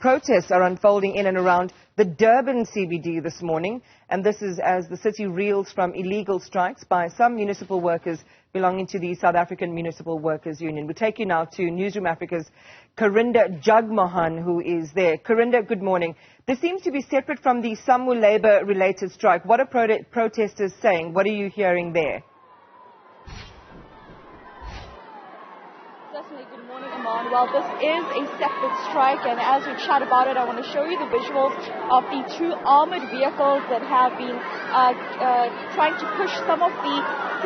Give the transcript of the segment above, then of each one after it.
Protests are unfolding in and around the Durban CBD this morning, and this is as the city reels from illegal strikes by some municipal workers belonging to the South African Municipal Workers Union. We take you now to Newzroom Afrika's Karinda Jagmohan, who is there. Karinda, good morning. This seems to be separate from the SAMWU labour-related strike. What are protesters saying? What are you hearing there? Certainly, good morning, Iman. Well, this is a separate strike, and as we chat about it, I want to show you the visuals of the two armoured vehicles that have been trying to push some of the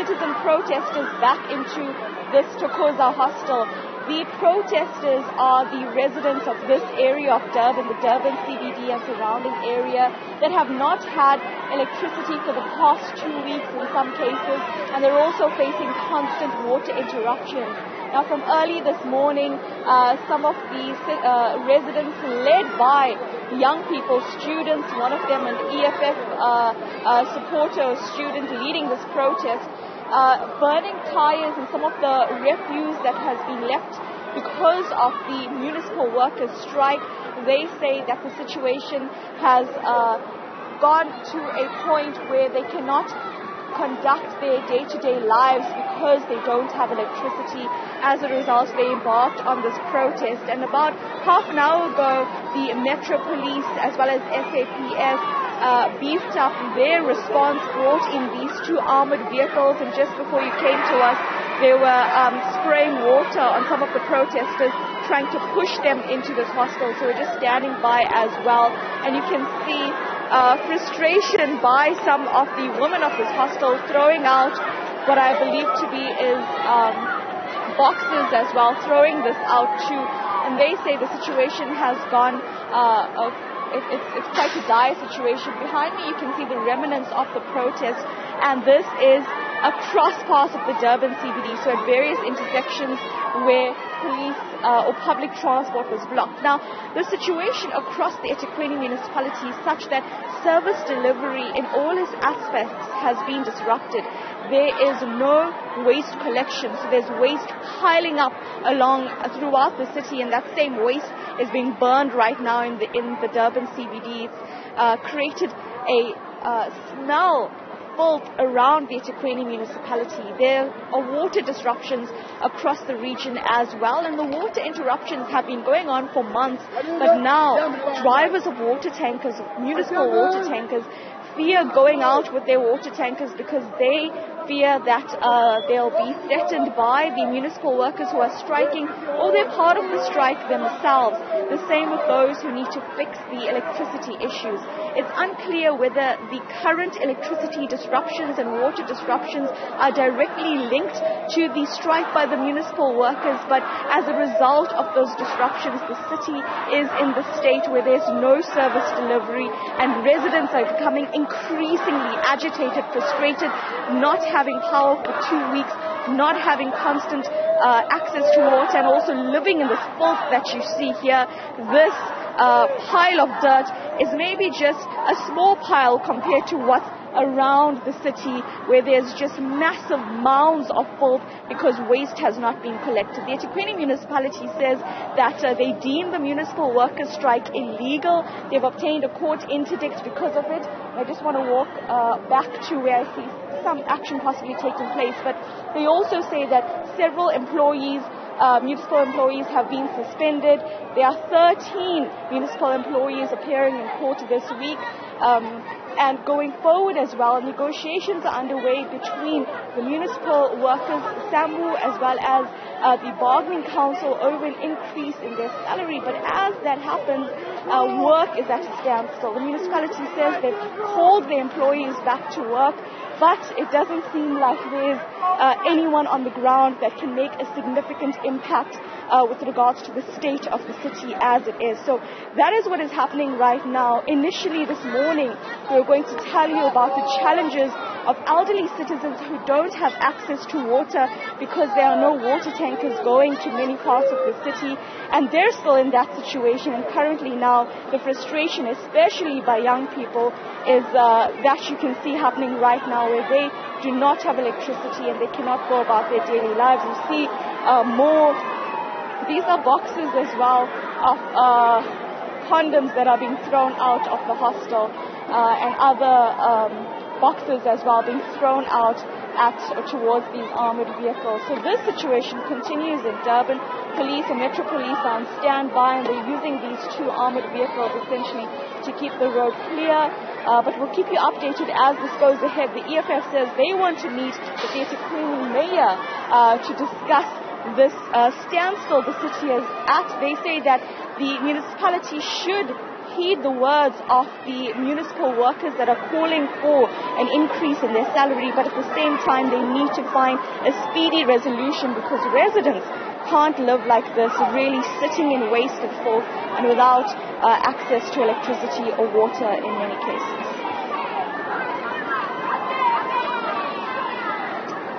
citizen protesters back into this Thokoza hostel. The protesters are the residents of this area of Durban, the Durban CBD and surrounding area, that have not had electricity for the past 2 weeks in some cases, and they're also facing constant water interruption. Now, from early this morning, some of the residents, led by young people, students, one of them an EFF supporter, student leading this protest, burning tires and some of the refuse that has been left because of the municipal workers' strike. They say that the situation has gone to a point where they cannot conduct their day-to-day lives because they don't have electricity. As a result, they embarked on this protest, and about half an hour ago, the Metro Police as well as SAPS beefed up their response, brought in these two armoured vehicles, and just before you came to us, they were spraying water on some of the protesters, trying to push them into this hostel. So we're just standing by as well, and you can see frustration by some of the women of this hostel, throwing out what I believe to be is boxes as well, throwing this out too. And they say the situation has gone, it's quite a dire situation. Behind me you can see the remnants of the protest, and this is across parts of the Durban CBD, so at various intersections where police or public transport was blocked. Now, the situation across the eThekwini municipality is such that service delivery in all its aspects has been disrupted. There is no waste collection, so there's waste piling up throughout the city, and that same waste is being burned right now in the Durban CBD. It's created a smell filth around the eThekwini municipality. There are water disruptions across the region as well, and the water interruptions have been going on for months, but now drivers of water tankers, municipal water tankers, fear going out with their water tankers because they fear that they'll be threatened by the municipal workers who are striking, or they're part of the strike themselves. The same with those who need to fix the electricity issues. It's unclear whether the current electricity disruptions and water disruptions are directly linked to the strike by the municipal workers, but as a result of those disruptions, the city is in the state where there's no service delivery, and residents are becoming increasingly agitated, frustrated, not having power for 2 weeks, not having constant access to water, and also living in this filth that you see here. This pile of dirt is maybe just a small pile compared to what's around the city, where there's just massive mounds of filth because waste has not been collected. The eThekwini municipality says that they deem the municipal workers' strike illegal. They've obtained a court interdict because of it. I just want to walk back to where I see some action possibly taking place, but they also say that several employees, municipal employees, have been suspended. There are 13 municipal employees appearing in court this week. And going forward as well, negotiations are underway between the municipal workers, SAMWU, as well as the bargaining council over an increase in their salary. But as that happens, work is at a standstill. The municipality says they've called the employees back to work, but it doesn't seem like there's anyone on the ground that can make a significant impact with regards to the state of the city as it is. So that is what is happening right now. Initially this morning, we were going to tell you about the challenges of elderly citizens who don't have access to water because there are no water tankers going to many parts of the city, and they're still in that situation. And currently now, the frustration, especially by young people, is that you can see happening right now, where they do not have electricity and they cannot go about their daily lives. You see more. These are boxes as well of condoms that are being thrown out of the hostel and other boxes as well being thrown out towards these armored vehicles. So this situation continues in Durban. Police and Metro Police are on standby, and they're using these 2 armored vehicles essentially to keep the road clear. But we'll keep you updated as this goes ahead. The EFF says they want to meet the eThekwini mayor to discuss this standstill the city is at. They say that the municipality should heed the words of the municipal workers that are calling for an increase in their salary, but at the same time they need to find a speedy resolution because residents can't live like this, really sitting in wasted filth and without access to electricity or water in many cases.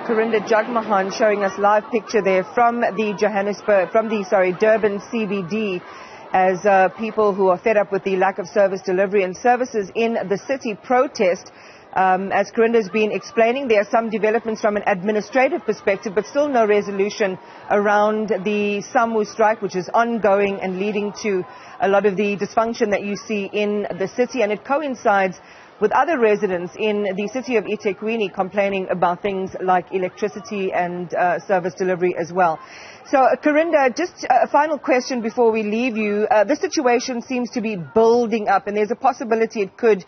Karinda, Jagmohan showing us live picture there from the Durban CBD as people who are fed up with the lack of service delivery and services in the city protest. As Karinda has been explaining, there are some developments from an administrative perspective, but still no resolution around the SAMWU strike, which is ongoing and leading to a lot of the dysfunction that you see in the city. And it coincides with other residents in the city of eThekwini complaining about things like electricity and service delivery as well. So, Karinda, just a final question before we leave you. The situation seems to be building up, and there's a possibility it could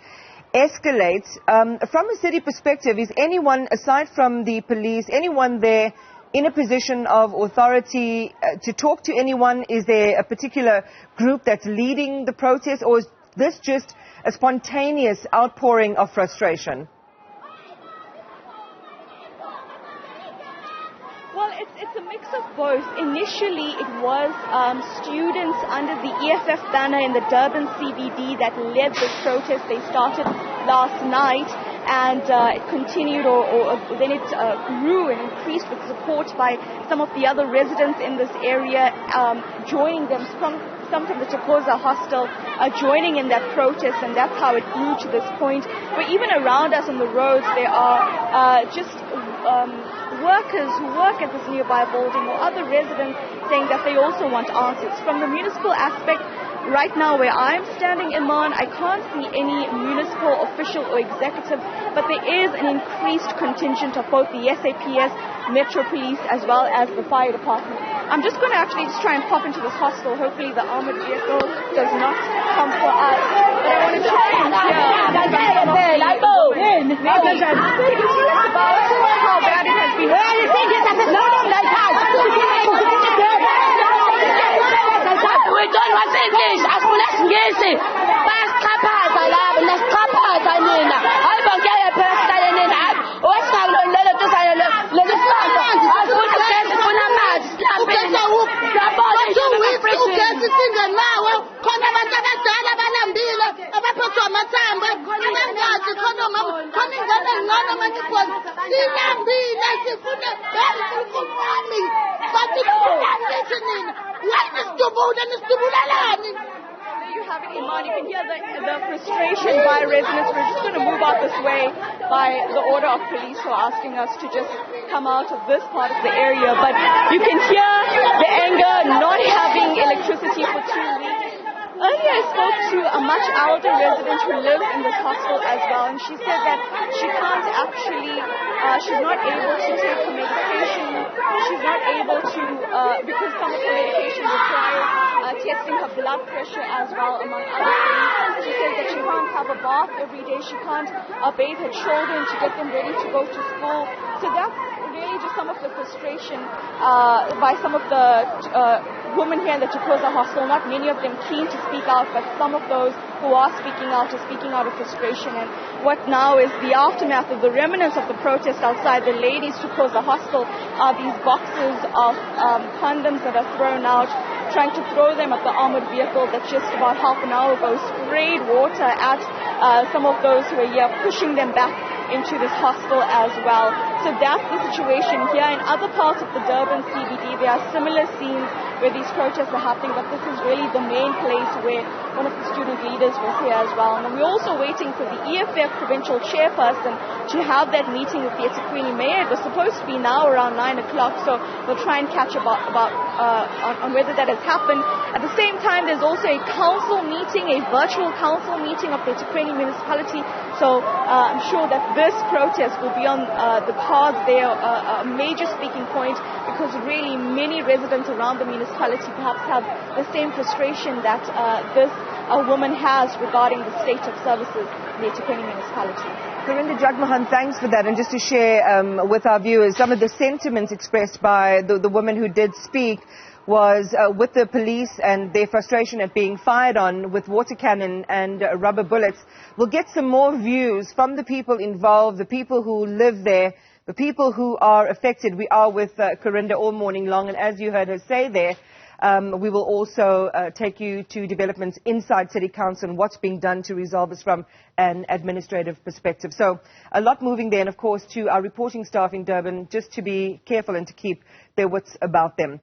escalate. From a city perspective, is anyone, aside from the police, anyone there in a position of authority to talk to anyone? Is there a particular group that's leading the protest, or is this just a spontaneous outpouring of frustration? Well, it's a mix of both. Initially, it was students under the EFF banner in the Durban CBD that led this protest. They started last night, and it continued, or then it grew and increased with support by some of the other residents in this area, joining them some from the Thokoza hostel joining in that protest, and that's how it grew to this point. But even around us on the roads, there are just workers who work at this nearby building or other residents saying that they also want answers. From the municipal aspect, right now where I'm standing, Iman, I can't see any municipal official or executive, but there is an increased contingent of both the SAPS, Metro Police, as well as the fire department. I'm just going to actually just try and pop into this hostel. Hopefully the armored vehicle does not come for us. But I want to try and hear about how bad it has been. We don't want English. As soon as ngisi, basichaphaza labo, nasichaphaza nina. Hayi bonke personal nina. Wesifaka lelo tusana lelo sonto. Asifuna sifuna amanzi. Ugesi singenawo, khona abantu abadala balambile, abaphethwe amathambo, abangazi khona ingane ngcono manibona. Silambile sifuna umami. Bathi kulangithi nina. Wena sidubula nisdubulalani. There you have it, Iman. You can hear the frustration by residents. We're just going to move out this way by the order of police who are asking us to just come out of this part of the area. But you can hear the anger, not having electricity for 2 weeks. Earlier I spoke to a much older resident who lives in this hostel as well, and she said that she can't actually, she's not able to take her medication. She's not able to, because some of the medication requires testing her blood pressure as well, among other things. She says that she can't have a bath every day. She can't bathe her children to get them ready to go to school. So that's really just some of the frustration by some of the women here in the Thokoza hostel. Not many of them keen to speak out, but some of those who are speaking out are speaking out of frustration. And what now is the aftermath of the remnants of the protest outside the ladies' Thokoza hostel are these boxes of condoms that are thrown out, trying to throw them at the armored vehicle that just about half an hour ago sprayed water at some of those who are here, pushing them back into this hostel as well. So that's the situation here. In other parts of the Durban CBD, there are similar scenes where these protests are happening, but this is really the main place where one of the student leaders was here as well. And we're also waiting for the EFF provincial chairperson to have that meeting with the eThekwini mayor. It was supposed to be now around 9 o'clock, so we'll try and catch on whether that has happened. At the same time, there's also a council meeting, a virtual council meeting of the eThekwini municipality. So I'm sure that this protest will be on the cards there, a major speaking point, because really many residents around the municipality perhaps have the same frustration that this woman has regarding the state of services in the eThekwini municipality. Karinda, Jagmohan, thanks for that. And just to share with our viewers, some of the sentiments expressed by the woman who did speak was with the police and their frustration at being fired on with water cannon and rubber bullets. We'll get some more views from the people involved, the people who live there, the people who are affected. We are with Karinda all morning long, and as you heard her say there, we will also take you to developments inside City Council and what's being done to resolve this from an administrative perspective. So a lot moving there, and of course to our reporting staff in Durban, just to be careful and to keep their wits about them.